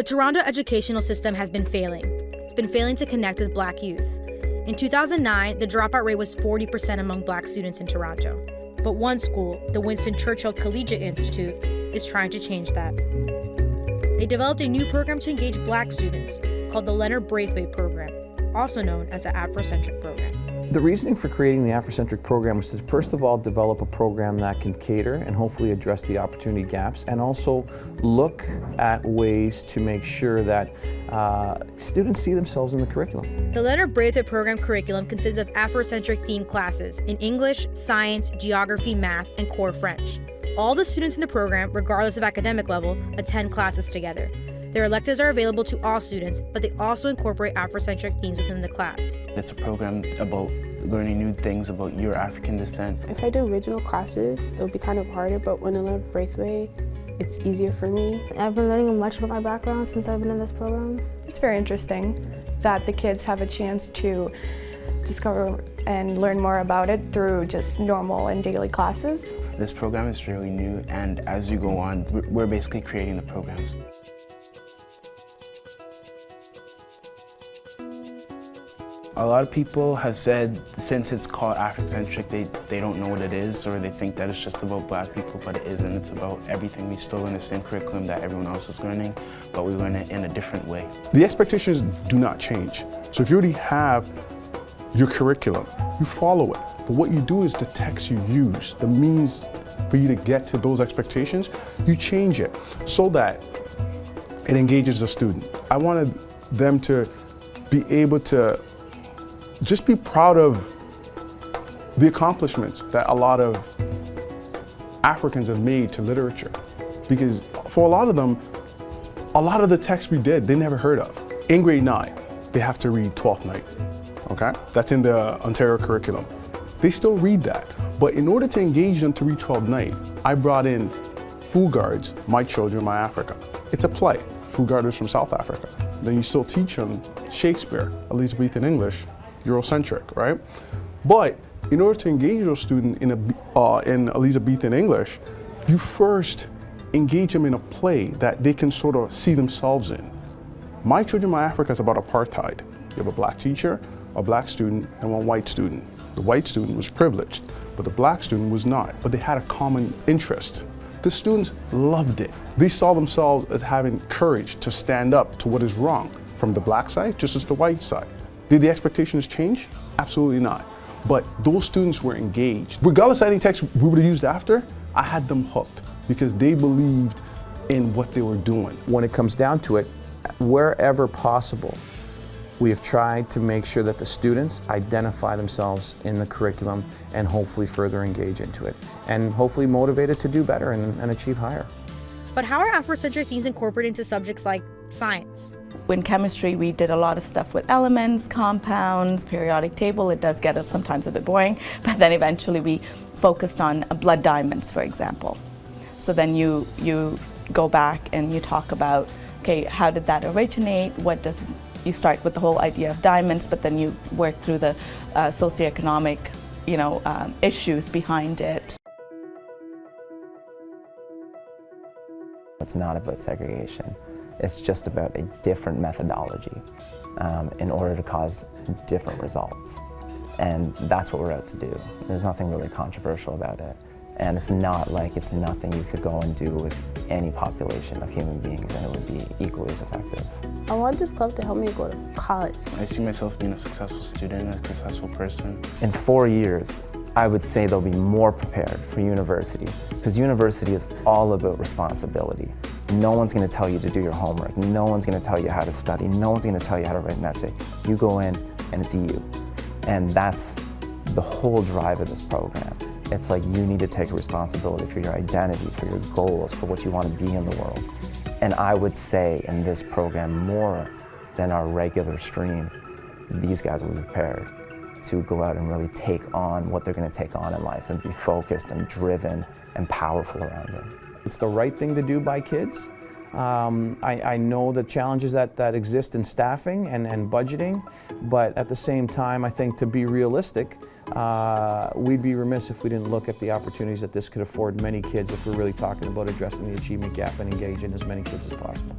Toronto educational system has been failing. It's been failing to connect with Black youth. In 2009, the dropout rate was 40% among Black students in Toronto. But one school, the Winston Churchill Collegiate Institute, is trying to change that. They developed a new program to engage Black students called the Leonard Braithwaite Program, also known as the Afrocentric Program. The reasoning for creating the Afrocentric program was to first of all develop a program that can cater and hopefully address the opportunity gaps, and also look at ways to make sure that students see themselves in the curriculum. The Leonard Braithwaite Program curriculum consists of Afrocentric themed classes in English, science, geography, math, and core French. All the students in the program, regardless of academic level, attend classes together. Their electives are available to all students, but they also incorporate Afrocentric themes within the class. It's a program about learning new things about your African descent. If I do original classes, it would be kind of harder, but when I learn Braithwaite, it's easier for me. I've been learning much about my background since I've been in this program. It's very interesting that the kids have a chance to discover and learn more about it through just normal and daily classes. This program is really new, and as you go on, we're basically creating the programs. A lot of people have said since it's called Afrocentric, they don't know what it is, or they think that it's just about Black people, but it isn't. It's about everything. We still learn the same curriculum that everyone else is learning, but we learn it in a different way. The expectations do not change. So if you already have your curriculum, you follow it. But what you do is the text you use, the means for you to get to those expectations, you change it so that it engages the student. I wanted them to be able to just be proud of the accomplishments that a lot of Africans have made to literature. Because for a lot of them, a lot of the texts we did, they never heard of. In grade 9, they have to read Twelfth Night, okay? That's in the Ontario curriculum. They still read that. But in order to engage them to read Twelfth Night, I brought in Fugard's My Children, My Africa. It's a play. Fugard is from South Africa. Then you still teach them Shakespeare, Elizabethan English, Eurocentric, right? But in order to engage your student in Elizabethan English, you first engage them in a play that they can sort of see themselves in. My Children, My Africa is about apartheid. You have a Black teacher, a Black student, and one white student. The white student was privileged, but the Black student was not, but they had a common interest. The students loved it. They saw themselves as having courage to stand up to what is wrong from the Black side, just as the white side. Did the expectations change? Absolutely not. But those students were engaged. Regardless of any text we would have used after, I had them hooked because they believed in what they were doing. When it comes down to it, wherever possible, we have tried to make sure that the students identify themselves in the curriculum and hopefully further engage into it, and hopefully motivated to do better and achieve higher. But how are Afrocentric themes incorporated into subjects like science? In chemistry, we did a lot of stuff with elements, compounds, periodic table. It does get us sometimes a bit boring, but then eventually we focused on blood diamonds, for example. So then you go back and you talk about, okay, how did that originate? You start with the whole idea of diamonds, but then you work through the socioeconomic, issues behind it. It's not about segregation. It's just about a different methodology in order to cause different results. And that's what we're out to do. There's nothing really controversial about it. And it's not like it's nothing you could go and do with any population of human beings and it would be equally as effective. I want this club to help me go to college. I see myself being a successful student, a successful person. In 4 years, I would say they'll be more prepared for university, because university is all about responsibility. No one's going to tell you to do your homework. No one's going to tell you how to study. No one's going to tell you how to write an essay. You go in and it's you. And that's the whole drive of this program. It's like you need to take responsibility for your identity, for your goals, for what you want to be in the world. And I would say in this program, more than our regular stream, these guys will be prepared to go out and really take on what they're going to take on in life and be focused and driven and powerful around it. It's the right thing to do by kids. I know the challenges that exist in staffing and budgeting, but at the same time, I think to be realistic, we'd be remiss if we didn't look at the opportunities that this could afford many kids if we're really talking about addressing the achievement gap and engaging as many kids as possible.